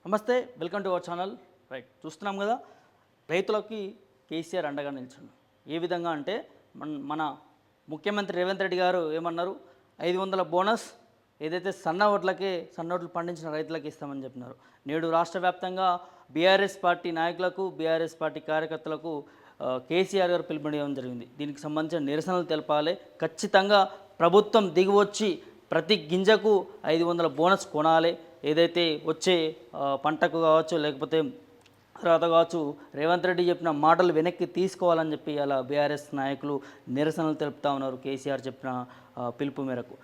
నమస్తే, welcome to our channel. చూస్తున్నాం కదా, రైతులకి కేసీఆర్ అండగా నిల్చుండు. ఏ విధంగా అంటే మన ముఖ్యమంత్రి రేవంత్ రెడ్డి గారు ఏమన్నారు, 500 బోనస్ ఏదైతే సన్న ఓట్లు పండించిన రైతులకు ఇస్తామని చెప్పినారు. నేడు రాష్ట్ర వ్యాప్తంగా బీఆర్ఎస్ పార్టీ నాయకులకు, బీఆర్ఎస్ పార్టీ కార్యకర్తలకు కేసీఆర్ గారు పిలుపునివ్వడం జరిగింది. దీనికి సంబంధించిన నిరసనలు తెలపాలి, ఖచ్చితంగా ప్రభుత్వం దిగివచ్చి ప్రతి గింజకు 500 బోనస్ కొనాలి, ఏదైతే వచ్చే పంటకు కావచ్చు లేకపోతే తర్వాత కావచ్చు రేవంత్ రెడ్డి చెప్పిన మాటలు వెనక్కి తీసుకోవాలని చెప్పి అలా బీఆర్ఎస్ నాయకులు నిరసనలు తెలుపుతా ఉన్నారు కేసీఆర్ చెప్పిన పిలుపు మేరకు.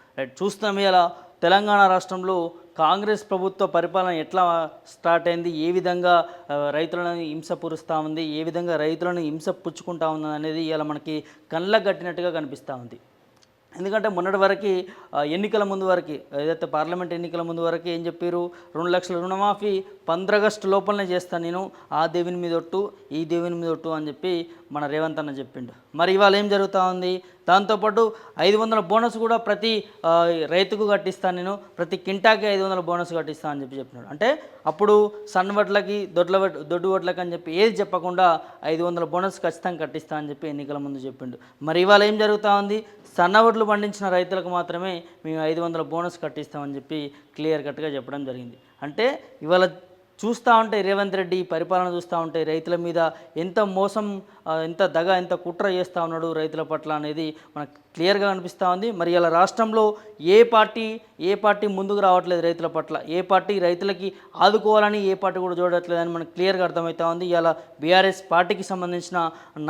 చూస్తున్నాం ఇలా తెలంగాణ రాష్ట్రంలో కాంగ్రెస్ ప్రభుత్వ పరిపాలన ఎట్లా స్టార్ట్ అయింది, ఏ విధంగా రైతులను హింస పురుస్తూ ఉంది, ఏ విధంగా రైతులను హింస పుచ్చుకుంటా ఉంది అనేది ఇలా మనకి కళ్ళకు కట్టినట్టుగా కనిపిస్తూ ఉంది. ఎందుకంటే మొన్నటి వరకు ఎన్నికల ముందు వరకు ఏదైతే పార్లమెంట్ ఎన్నికల ముందు వరకు ఏం చెప్పారు, 2 లక్షల రుణమాఫీ 15 ఆగస్టు లోపలనే చేస్తాను నేను, ఆ దేవుని మీద ఒట్టు ఈ దేవుని మీద ఒట్టు అని చెప్పి మన రేవంత్ అన్న చెప్పిండు. మరి ఇవాళ ఏం జరుగుతూ ఉంది, దాంతోపాటు 500 బోనస్ కూడా ప్రతి రైతుకు కట్టిస్తాను నేను, ప్రతి కింటాకి 500 బోనస్ కట్టిస్తాను అని చెప్పినాడు. అంటే అప్పుడు సన్న వడ్లకి దొడ్డు వడ్లకి అని చెప్పి ఏది చెప్పకుండా 500 బోనస్ ఖచ్చితంగా కట్టిస్తా అని చెప్పి ఎన్నికల ముందు చెప్పిండు. మరి ఇవాళ ఏం జరుగుతూ ఉంది, సన్న వడ్లు పండించిన రైతులకు మాత్రమే మేము 500 బోనస్ కట్టిస్తామని చెప్పి క్లియర్ కట్గా చెప్పడం జరిగింది. అంటే ఇవాళ చూస్తూ ఉంటే రేవంత్ రెడ్డి పరిపాలన చూస్తూ ఉంటే రైతుల మీద ఎంత మోసం, ఎంత దగ, ఎంత కుట్ర చేస్తూ ఉన్నాడు రైతుల పట్ల అనేది మనకు క్లియర్గా అనిపిస్తూ ఉంది. మరి ఇలా రాష్ట్రంలో ఏ పార్టీ ముందుకు రావట్లేదు రైతుల పట్ల, ఏ పార్టీ రైతులకి ఆదుకోవాలని ఏ పార్టీ కూడా చూడట్లేదని మనకు క్లియర్గా అర్థమవుతూ ఉంది. ఇలా బీఆర్ఎస్ పార్టీకి సంబంధించిన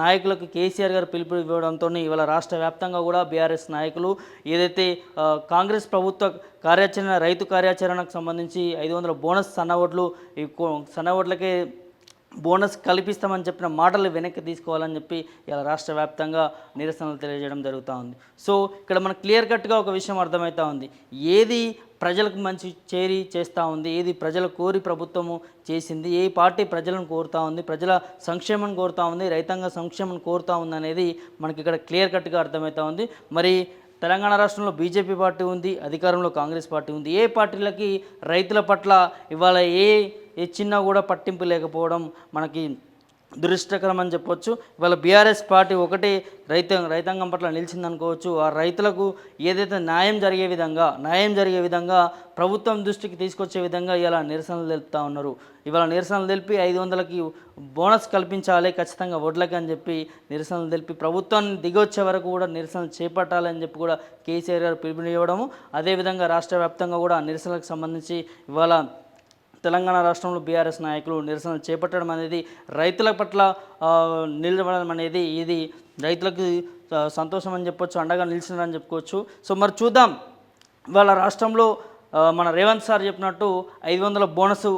నాయకులకు కేసీఆర్ గారు పిలుపు ఇవ్వడంతో ఇవాళ రాష్ట్ర వ్యాప్తంగా కూడా బీఆర్ఎస్ నాయకులు ఏదైతే కాంగ్రెస్ ప్రభుత్వ కార్యాచరణ, రైతు కార్యాచరణకు సంబంధించి 500 బోనస్ సన్న ఓట్లకే బోనస్ కల్పిస్తామని చెప్పిన మాటలు వెనక్కి తీసుకోవాలని చెప్పి ఇలా రాష్ట్ర వ్యాప్తంగా నిరసనలు తెలియజేయడం జరుగుతూ ఉంది. సో ఇక్కడ మనకు క్లియర్ కట్గా ఒక విషయం అర్థమవుతూ ఉంది, ఏది ప్రజలకు మంచి చేస్తూ ఉంది, ఏది ప్రజల కోరి ప్రభుత్వము చేసింది, ఏ పార్టీ ప్రజలను కోరుతూ ఉంది, ప్రజల సంక్షేమం కోరుతూ ఉంది, రైతాంగ సంక్షేమం కోరుతూ ఉంది అనేది మనకి ఇక్కడ క్లియర్ కట్గా అర్థమవుతూ ఉంది. మరి తెలంగాణ రాష్ట్రంలో బీజేపీ పార్టీ ఉంది, అధికారంలో కాంగ్రెస్ పార్టీ ఉంది. ఏ పార్టీలకి రైతుల పట్ల ఇవాళ ఏ చిన్న కూడా పట్టింపు లేకపోవడం మనకి దురదృష్టకరం అని చెప్పొచ్చు. ఇవాళ బీఆర్ఎస్ పార్టీ ఒకటే రైతాంగం పట్ల నిలిచిందనుకోవచ్చు. ఆ రైతులకు ఏదైతే న్యాయం జరిగే విధంగా ప్రభుత్వం దృష్టికి తీసుకొచ్చే విధంగా ఇలా నిరసనలు తెలుపుతూ ఉన్నారు. ఇవాళ నిరసనలు తెలిపి 500కి బోనస్ కల్పించాలి ఖచ్చితంగా వడ్లకి అని చెప్పి నిరసనలు తెలిపి ప్రభుత్వాన్ని దిగొచ్చే వరకు కూడా నిరసనలు చేపట్టాలని చెప్పి కూడా కేసీఆర్ గారు పిలుపునివ్వడము, అదేవిధంగా రాష్ట్ర వ్యాప్తంగా కూడా నిరసనలకు సంబంధించి ఇవాళ తెలంగాణ రాష్ట్రంలో బీఆర్ఎస్ నాయకులు నిరసనలు చేపట్టడం అనేది రైతుల పట్ల నిలబడడం అనేది ఇది రైతులకు సంతోషం అని చెప్పొచ్చు, అండగా నిలిచినారని చెప్పుకోవచ్చు. సో మరి చూద్దాం, ఇవాళ రాష్ట్రంలో మన రేవంత్ సార్ చెప్పినట్టు 500 బోనసు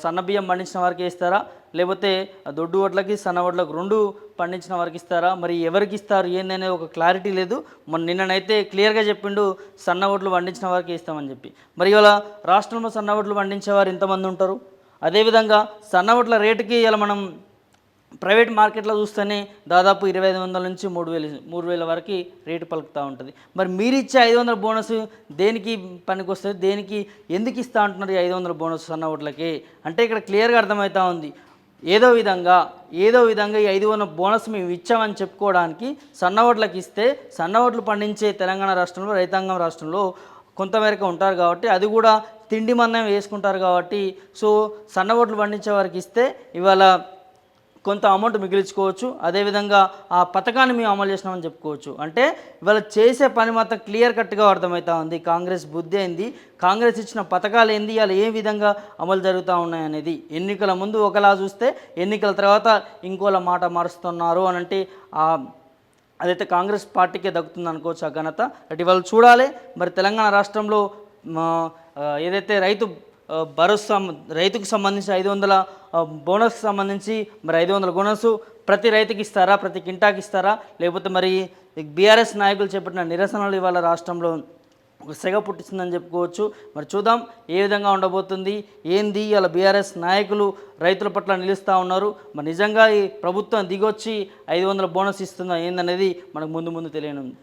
సన్న బియ్యం పండించిన వారికి ఇస్తారా, లేకపోతే దొడ్డు వడ్లకి సన్న వడ్లకు 2 పండించిన వారికి ఇస్తారా, మరి ఎవరికి ఇస్తారు ఏందనేది ఒక క్లారిటీ లేదు. నిన్ననైతే క్లియర్గా చెప్పిండు సన్న వడ్లు పండించిన వారికి ఇస్తామని చెప్పి. మరి ఇవాళ రాష్ట్రంలో సన్న వడ్లు పండించేవారు ఎంతమంది ఉంటారు, అదేవిధంగా సన్న వడ్ల రేటుకి ఇలా మనం ప్రైవేట్ మార్కెట్లో చూస్తేనే దాదాపు 2500 నుంచి 3000 వరకు రేటు పలుకుతూ ఉంటుంది. మరి మీరు ఇచ్చే 500 బోనస్ దేనికి పనికి వస్తుంది, దేనికి ఎందుకు ఇస్తూ ఉంటున్నారు ఈ 500 బోనస్ సన్న ఓట్లకి అంటే ఇక్కడ క్లియర్గా అర్థమవుతూ ఉంది. ఏదో విధంగా ఈ 500 బోనస్ మేము ఇచ్చామని చెప్పుకోవడానికి సన్న ఓట్లకి ఇస్తే, సన్న ఓట్లు పండించే తెలంగాణ రాష్ట్రంలో రైతాంగం రాష్ట్రంలో కొంతమేరకు ఉంటారు కాబట్టి అది కూడా తిండి మందం వేసుకుంటారు కాబట్టి, సో సన్న ఓట్లు పండించే వారికి ఇస్తే ఇవాళ కొంత అమౌంట్ మిగిలించుకోవచ్చు, అదేవిధంగా ఆ పథకాన్ని మేము అమలు చేసినామని చెప్పుకోవచ్చు. అంటే ఇవాళ చేసే పని మాత్రం క్లియర్ కట్గా అర్థమవుతూ ఉంది. కాంగ్రెస్ బుద్ధి ఏంది, కాంగ్రెస్ ఇచ్చిన పథకాలు ఏంది, ఇలా ఏ విధంగా అమలు జరుగుతూ ఉన్నాయనేది ఎన్నికల ముందు ఒకలా చూస్తే ఎన్నికల తర్వాత ఇంకోలా మాట మారుస్తున్నారు అని అంటే అదైతే కాంగ్రెస్ పార్టీకే దక్కుతుంది అనుకోవచ్చు ఆ ఘనత. అంటే ఇవాళ చూడాలి మరి తెలంగాణ రాష్ట్రంలో ఏదైతే రైతుకు సంబంధించి 500 బోనస్కి సంబంధించి మరి 500 బోనస్ ప్రతి రైతుకి ఇస్తారా, ప్రతి కింటాకి ఇస్తారా, లేకపోతే మరి బీఆర్ఎస్ నాయకులు చేపట్టిన నిరసనలు ఇవాళ రాష్ట్రంలో ఒక సెగ పుట్టించిందని చెప్పుకోవచ్చు. మరి చూద్దాం ఏ విధంగా ఉండబోతుంది ఏంది. ఇలా బీఆర్ఎస్ నాయకులు రైతుల పట్ల నిలుస్తూ ఉన్నారు. మరి నిజంగా ఈ ప్రభుత్వం దిగొచ్చి 500 బోనస్ ఇస్తుందా ఏందనేది మనకు ముందు తెలియనుంది.